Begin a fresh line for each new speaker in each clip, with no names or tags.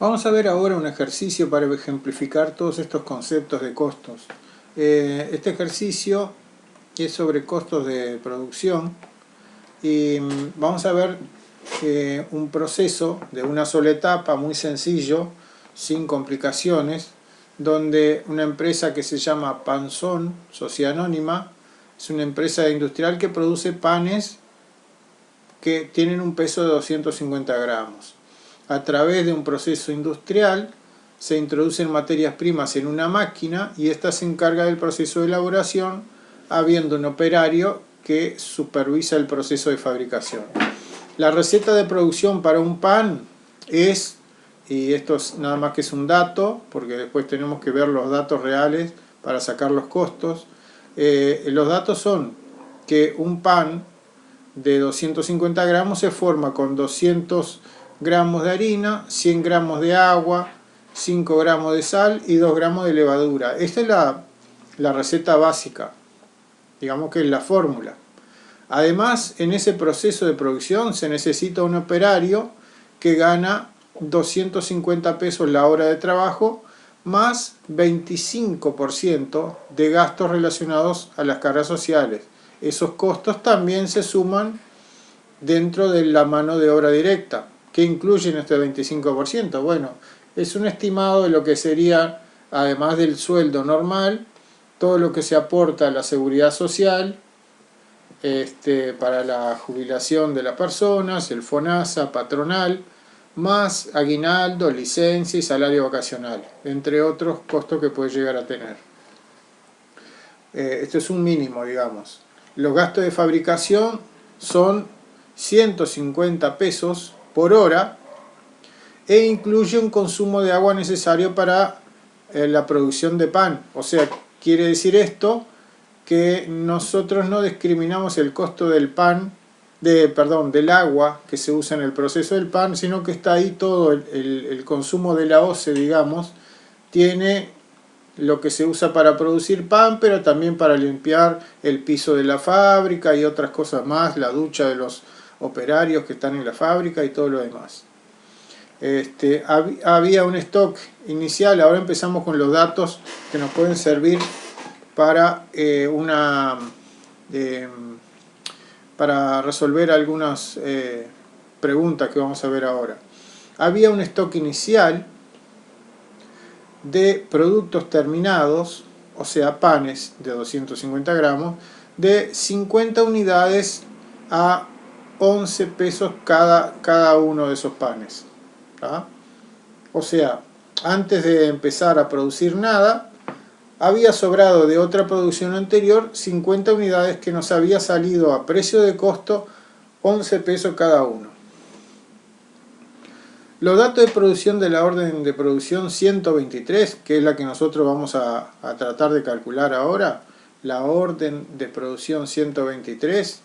Vamos a ver ahora un ejercicio para ejemplificar todos estos conceptos de costos. Este ejercicio es sobre costos de producción y vamos a ver un proceso de una sola etapa muy sencillo, sin complicaciones, donde una empresa que se llama Panzón, Sociedad Anónima, es una empresa industrial que produce panes que tienen un peso de 250 gramos. A través de un proceso industrial se introducen materias primas en una máquina y ésta se encarga del proceso de elaboración, habiendo un operario que supervisa el proceso de fabricación. La receta de producción para un pan es, y esto es nada más que es un dato, porque después tenemos que ver los datos reales para sacar los costos. Los datos son que un pan de 250 gramos se forma con 200 gramos de harina, 100 gramos de agua, 5 gramos de sal y 2 gramos de levadura. Esta es la receta básica, digamos que es la fórmula. Además, en ese proceso de producción se necesita un operario que gana 250 pesos la hora de trabajo más 25% de gastos relacionados a las cargas sociales. Esos costos también se suman dentro de la mano de obra directa. ¿Qué incluyen este 25%? Bueno, es un estimado de lo que sería, además del sueldo normal, todo lo que se aporta a la seguridad social, para la jubilación de las personas, el FONASA, patronal, más aguinaldo, licencia y salario vacacional, entre otros costos que puede llegar a tener. Esto es un mínimo, digamos. Los gastos de fabricación son 150 pesos por hora e incluye un consumo de agua necesario para la producción de pan. O sea, quiere decir esto que nosotros no discriminamos el costo del pan, del agua que se usa en el proceso del pan, sino que está ahí todo el consumo de la OCE, digamos, tiene lo que se usa para producir pan, pero también para limpiar el piso de la fábrica y otras cosas más, la ducha de los operarios que están en la fábrica y todo lo demás. Había un stock inicial, ahora empezamos con los datos que nos pueden servir para para resolver algunas preguntas que vamos a ver ahora. Había un stock inicial de productos terminados, o sea, panes de 250 gramos, de 50 unidades a 11 pesos cada uno de esos panes. ¿Tá? O sea, antes de empezar a producir nada, había sobrado de otra producción anterior 50 unidades que nos había salido a precio de costo 11 pesos cada uno. Los datos de producción de la orden de producción 123, que es la que nosotros vamos a tratar de calcular ahora, la orden de producción 123,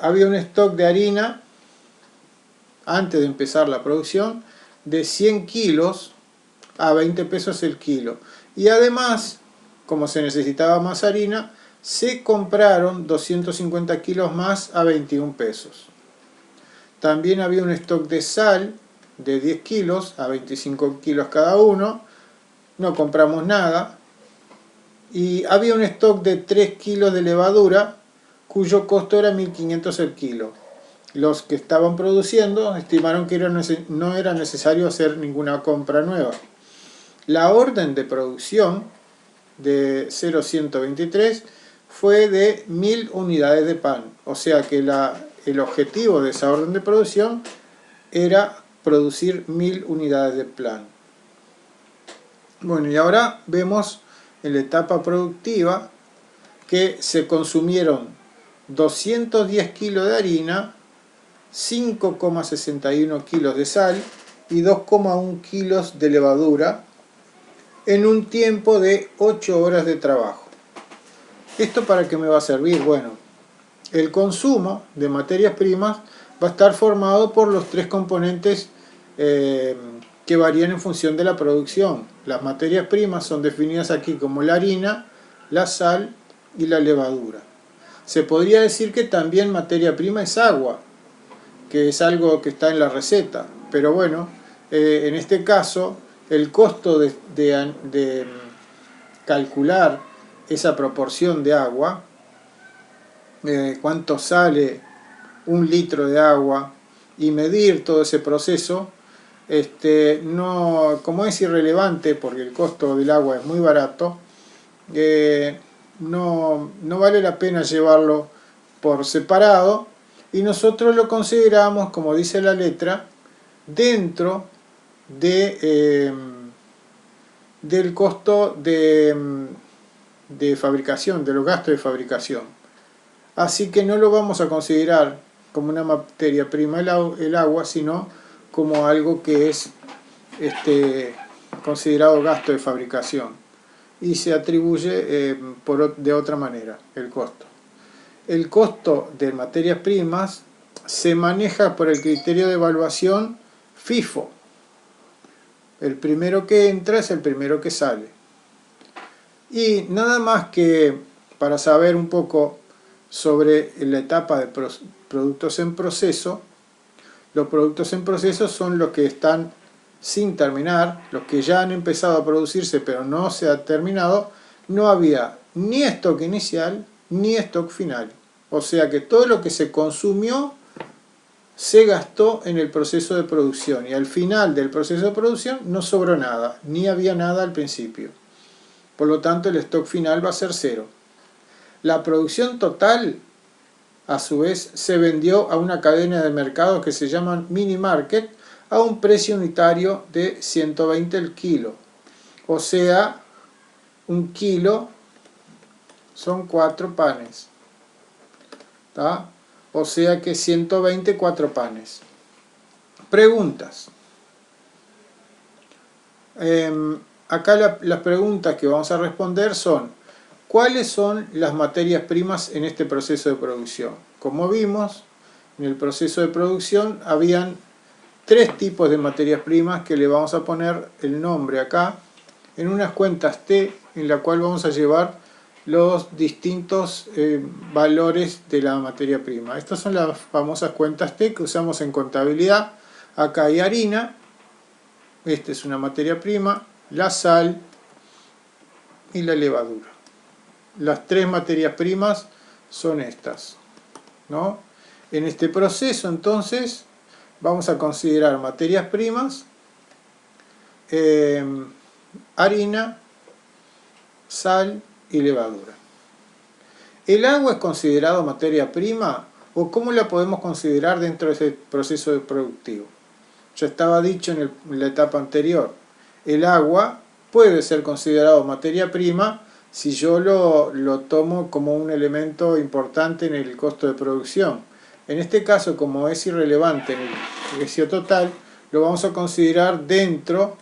había un stock de harina, antes de empezar la producción, de 100 kilos a 20 pesos el kilo. Y además, como se necesitaba más harina, se compraron 250 kilos más a 21 pesos. También había un stock de sal de 10 kilos a 25 kilos cada uno. No compramos nada. Y había un stock de 3 kilos de levadura, cuyo costo era 1.500 el kilo. Los que estaban produciendo estimaron que no era necesario hacer ninguna compra nueva. La orden de producción de 0123 fue de 1000 unidades de pan. O sea que el objetivo de esa orden de producción era producir 1000 unidades de pan. Bueno, y ahora vemos en la etapa productiva que se consumieron 210 kilos de harina, 5,61 kilos de sal y 2,1 kilos de levadura en un tiempo de 8 horas de trabajo. ¿Esto para qué me va a servir? Bueno, el consumo de materias primas va a estar formado por los tres componentes que varían en función de la producción. Las materias primas son definidas aquí como la harina, la sal y la levadura. Se podría decir que también materia prima es agua, que es algo que está en la receta, pero bueno, en este caso, el costo de calcular esa proporción de agua, cuánto sale un litro de agua, y medir todo ese proceso, como es irrelevante porque el costo del agua es muy barato, no vale la pena llevarlo por separado, y nosotros lo consideramos, como dice la letra, dentro del costo de fabricación, de los gastos de fabricación. Así que no lo vamos a considerar como una materia prima el agua, sino como algo que es considerado gasto de fabricación, y se atribuye de otra manera el costo. El costo de materias primas se maneja por el criterio de evaluación FIFO. El primero que entra es el primero que sale. Y nada más que para saber un poco sobre la etapa de productos en proceso, los productos en proceso son los que están sin terminar, los que ya han empezado a producirse pero no se ha terminado. No había ni stock inicial ni stock final, o sea que todo lo que se consumió se gastó en el proceso de producción, y al final del proceso de producción no sobró nada, ni había nada al principio. Por lo tanto, el stock final va a ser cero. La producción total, a su vez, se vendió a una cadena de mercado que se llama mini market a un precio unitario de 120 el kilo. O sea, un kilo son 4 panes. ¿Tá? O sea que 124 panes. Preguntas. Acá las preguntas que vamos a responder son: ¿cuáles son las materias primas en este proceso de producción? Como vimos, en el proceso de producción habían 3 tipos de materias primas que le vamos a poner el nombre acá en unas cuentas T, en la cual vamos a llevar los distintos valores de la materia prima. Estas son las famosas cuentas T que usamos en contabilidad. Acá hay harina, esta es una materia prima, la sal y la levadura. Las 3 materias primas son estas, ¿no? En este proceso, entonces, vamos a considerar materias primas, harina, sal y levadura. ¿El agua es considerado materia prima o cómo la podemos considerar dentro de ese proceso productivo? Ya estaba dicho en la etapa anterior, el agua puede ser considerado materia prima si yo lo tomo como un elemento importante en el costo de producción. En este caso, como es irrelevante en el precio total, lo vamos a considerar dentro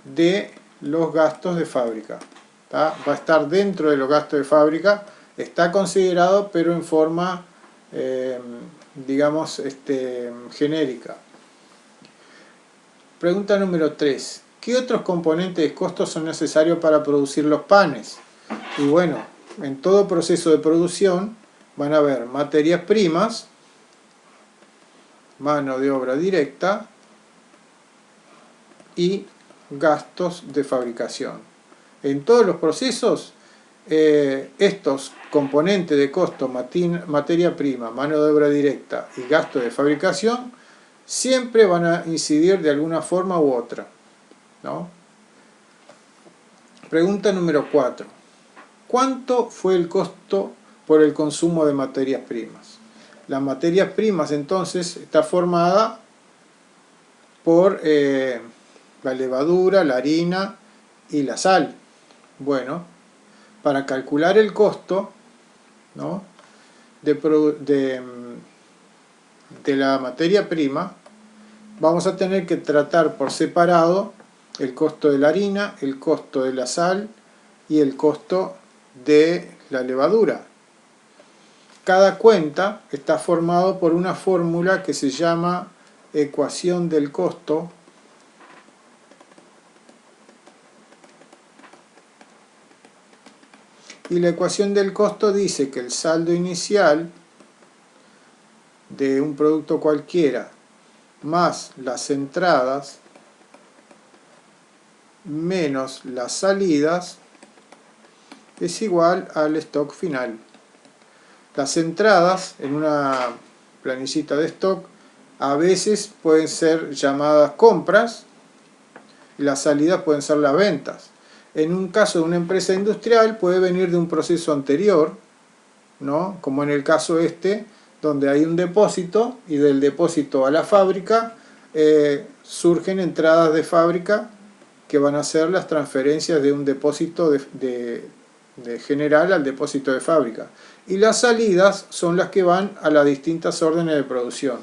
de los gastos de fábrica. ¿Tá? Va a estar dentro de los gastos de fábrica, está considerado pero en forma, digamos, genérica. Pregunta número 3. ¿Qué otros componentes de costos son necesarios para producir los panes? Y bueno, en todo proceso de producción van a haber materias primas, mano de obra directa y gastos de fabricación. En todos los procesos, estos componentes de costo, materia prima, mano de obra directa y gasto de fabricación, siempre van a incidir de alguna forma u otra, ¿no? Pregunta número 4. ¿Cuánto fue el costo por el consumo de materias primas? Las materias primas, entonces, está formada por la levadura, la harina y la sal. Bueno, para calcular el costo, ¿no?, de la materia prima, vamos a tener que tratar por separado el costo de la harina, el costo de la sal y el costo de la levadura. Cada cuenta está formado por una fórmula que se llama ecuación del costo, y la ecuación del costo dice que el saldo inicial de un producto cualquiera más las entradas menos las salidas es igual al stock final. Las entradas en una planillita de stock a veces pueden ser llamadas compras y las salidas pueden ser las ventas. En un caso de una empresa industrial puede venir de un proceso anterior, ¿no? Como en el caso este, donde hay un depósito y del depósito a la fábrica surgen entradas de fábrica que van a ser las transferencias de un depósito de general al depósito de fábrica. Y las salidas son las que van a las distintas órdenes de producción.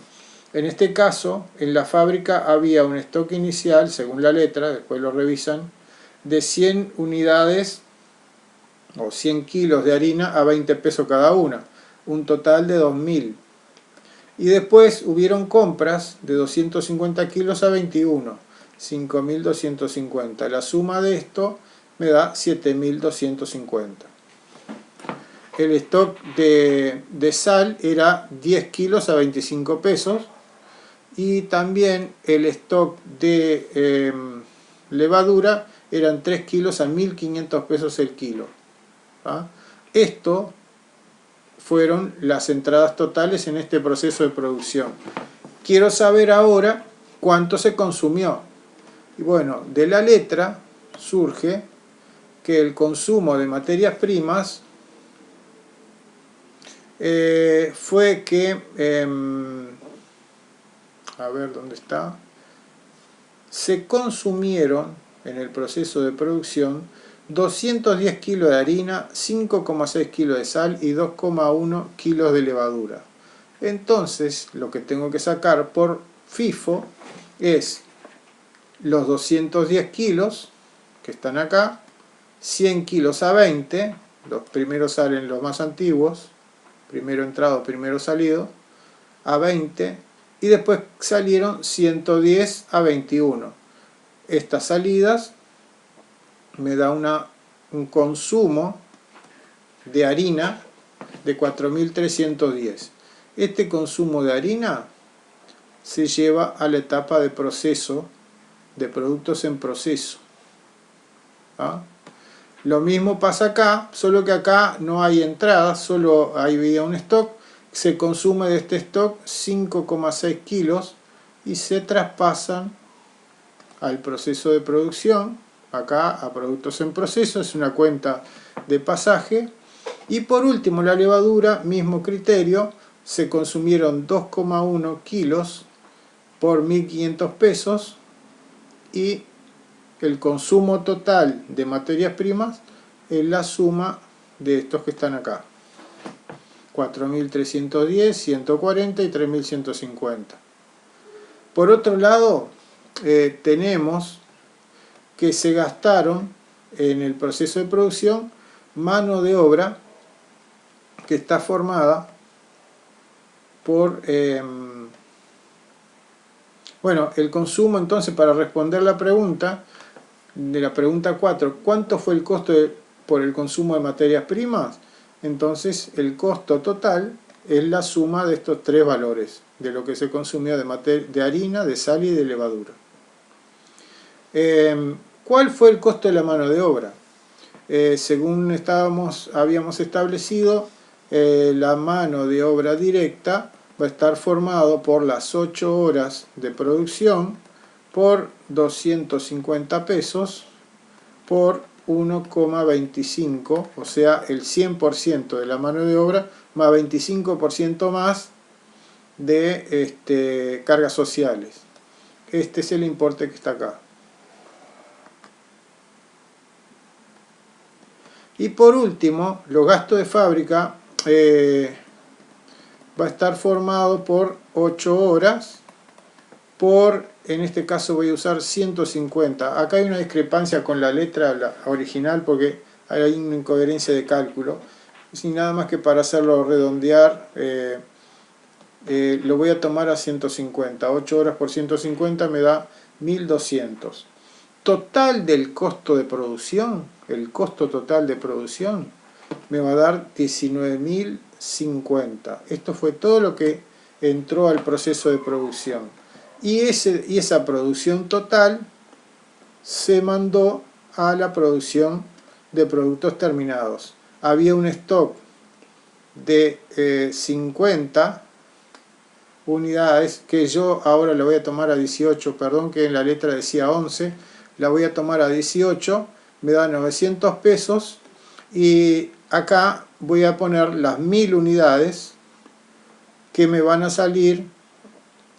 En este caso, en la fábrica había un stock inicial, según la letra, después lo revisan, de 100 unidades o 100 kilos de harina a 20 pesos cada una, un total de 2.000. Y después hubieron compras de 250 kilos a 21, 5.250. La suma de esto me da 7.250. El stock de sal era 10 kilos a 25 pesos y también el stock de levadura eran 3 kilos a 1.500 pesos el kilo. ¿Ah? Esto fueron las entradas totales en este proceso de producción. Quiero saber ahora cuánto se consumió. Y bueno, de la letra surge que el consumo de materias primas fue que, a ver dónde está, se consumieron en el proceso de producción 210 kilos de harina, 5,6 kilos de sal y 2,1 kilos de levadura. Entonces, lo que tengo que sacar por FIFO es los 210 kilos que están acá, 100 kilos a 20, los primeros salen los más antiguos, primero entrado, primero salido, a 20, y después salieron 110 a 21. Estas salidas me da un consumo de harina de 4.310. Este consumo de harina se lleva a la etapa de proceso, de productos en proceso. ¿Ah? Lo mismo pasa acá, solo que acá no hay entradas, solo había un stock. Se consume de este stock 5,6 kilos y se traspasan al proceso de producción, acá a productos en proceso, es una cuenta de pasaje. Y por último la levadura, mismo criterio, se consumieron 2,1 kilos por 1.500 pesos y el consumo total de materias primas es la suma de estos que están acá. 4.310, 140 y 3.150. Por otro lado, tenemos que se gastaron en el proceso de producción mano de obra que está formada por... bueno, el consumo entonces, para responder la pregunta, de la pregunta 4, ¿cuánto fue el costo por el consumo de materias primas? Entonces el costo total es la suma de estos tres valores, de lo que se consumió de harina, de sal y de levadura. ¿Cuál fue el costo de la mano de obra? Según habíamos establecido, la mano de obra directa va a estar formado por las 8 horas de producción por 250 pesos por 1,25, o sea, el 100% de la mano de obra más 25% más de cargas sociales. Este es el importe que está acá. Y por último, los gastos de fábrica va a estar formado por 8 horas por, en este caso voy a usar 150. Acá hay una discrepancia con la letra original porque hay una incoherencia de cálculo. Sin nada más que para hacerlo redondear, lo voy a tomar a 150. 8 horas por 150 me da 1.200. Total del costo de producción, el costo total de producción me va a dar 19.050. Esto fue todo lo que entró al proceso de producción. Y esa producción total se mandó a la producción de productos terminados. Había un stock de 50 unidades que yo ahora la voy a tomar a 18, perdón que en la letra decía 11, la voy a tomar a 18, me da 900 pesos y acá voy a poner las 1000 unidades que me van a salir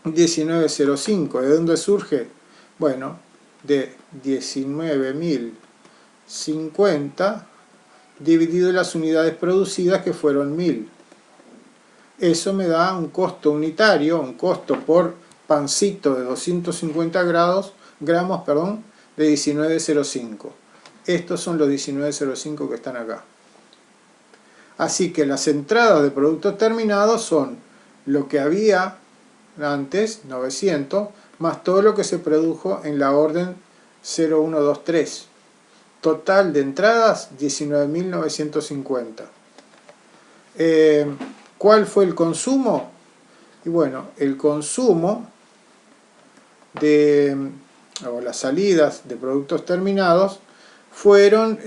19.05. ¿De dónde surge? Bueno, de 19.050 dividido las unidades producidas, que fueron 1000. Eso me da un costo unitario, un costo por pancito de 250 gramos, de 19.05. Estos son los 19.05 que están acá. Así que las entradas de productos terminados son lo que había antes, 900, más todo lo que se produjo en la orden 0123. Total de entradas, 19.950. ¿Cuál fue el consumo? Y bueno, el consumo o las salidas de productos terminados fueron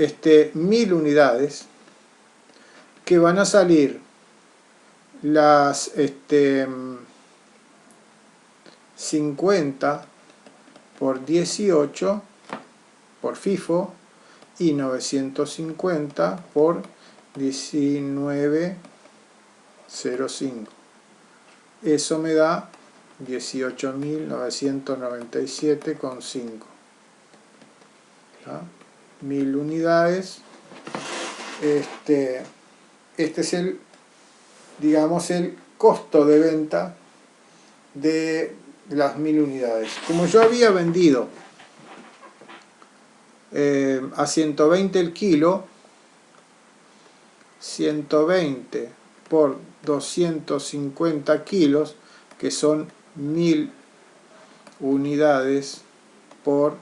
1000 unidades, que van a salir las 50 por 18 por FIFO y 950 por 19.05. Eso me da 18.997,5. 1000 unidades. Este es el, digamos, el costo de venta de las 1000 unidades. Como yo había vendido a 120 el kilo, 120 por 250 kilos, que son 1000 unidades por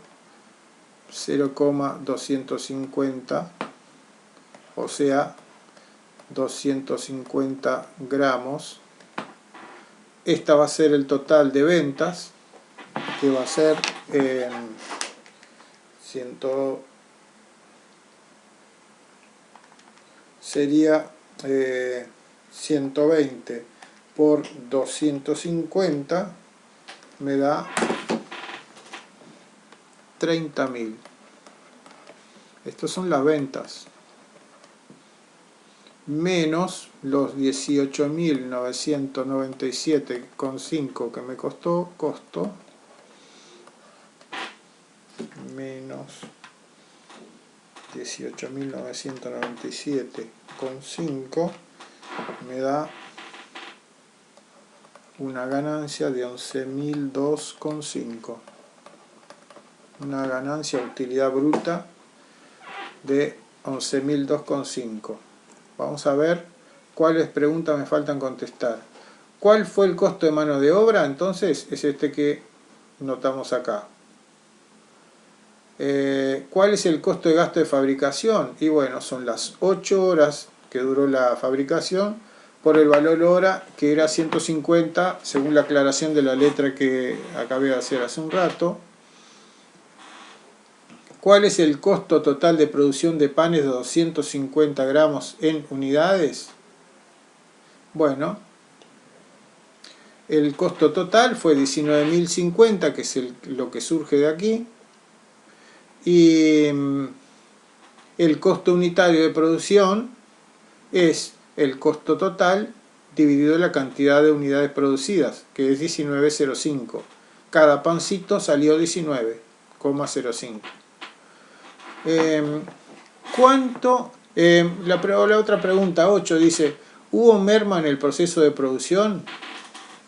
0,250, o sea 250 gramos. Esta va a ser el total de ventas, que va a ser sería 120 por 250 me da 30.000. Estas son las ventas, menos los 18.997,5 que me costó, menos 18.997,5 me da una ganancia de 11.002,5. Una ganancia, utilidad bruta de 11.002,5. Vamos a ver cuáles preguntas me faltan contestar. ¿Cuál fue el costo de mano de obra? Entonces es este que notamos acá. ¿Cuál es el costo de gasto de fabricación? Y bueno, son las 8 horas que duró la fabricación por el valor hora, que era 150 según la aclaración de la letra que acabé de hacer hace un rato. ¿Cuál es el costo total de producción de panes de 250 gramos en unidades? Bueno, el costo total fue 19.050, que es lo que surge de aquí. Y el costo unitario de producción es el costo total dividido la cantidad de unidades producidas, que es 19.05. Cada pancito salió 19,05. ¿Cuánto? La otra pregunta 8 dice: ¿hubo merma en el proceso de producción?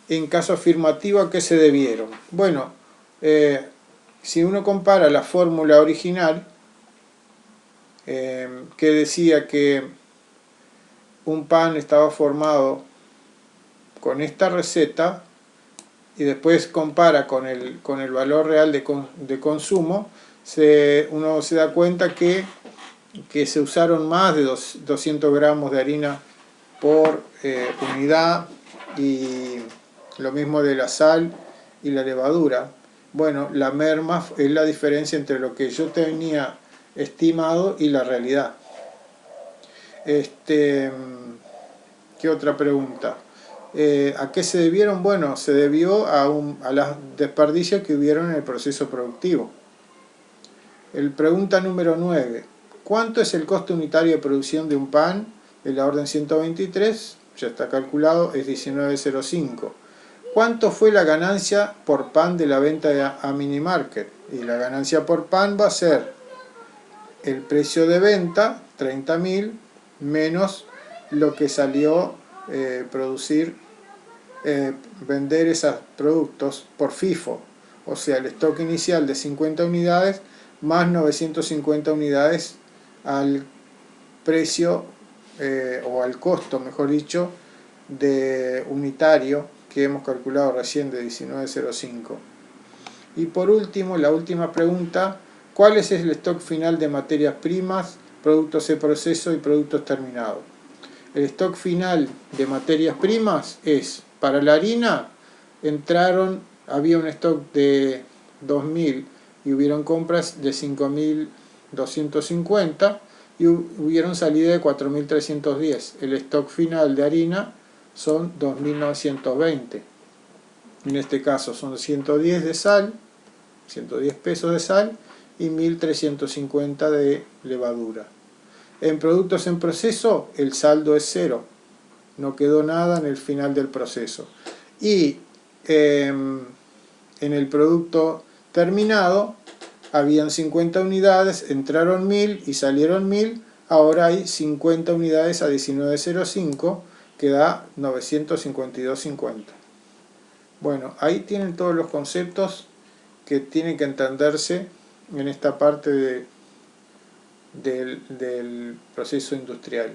En caso afirmativo, ¿a qué se debieron? Bueno, si uno compara la fórmula original, que decía que un pan estaba formado con esta receta, y después compara con el valor real de consumo, uno se da cuenta que se usaron más de 200 gramos de harina por unidad, y lo mismo de la sal y la levadura. Bueno, la merma es la diferencia entre lo que yo tenía estimado y la realidad. ¿Qué otra pregunta? ¿A qué se debieron? Bueno, se debió a los desperdicios que hubieron en el proceso productivo. Pregunta número 9. ¿Cuánto es el costo unitario de producción de un pan? De la orden 123, ya está calculado, es 19.05. ¿Cuánto fue la ganancia por pan de la venta a mini market? Y la ganancia por pan va a ser el precio de venta, 30.000, menos lo que salió vender esos productos por FIFO. O sea, el stock inicial de 50 unidades más 950 unidades al precio o al costo, mejor dicho, de unitario que hemos calculado recién de 19.05. Y por último, la última pregunta, ¿cuál es el stock final de materias primas, productos de proceso y productos terminados? El stock final de materias primas es, para la harina, había un stock de 2.000 y hubieron compras de 5.250 y hubieron salida de 4.310. El stock final de harina son 2.920. En este caso son 110 de sal, 110 pesos de sal y 1.350 de levadura. En productos en proceso el saldo es cero, no quedó nada en el final del proceso. Y en el producto terminado habían 50 unidades, entraron 1.000 y salieron 1.000, ahora hay 50 unidades a 19.05 que da 952.50. Bueno, ahí tienen todos los conceptos que tienen que entenderse en esta parte del proceso industrial.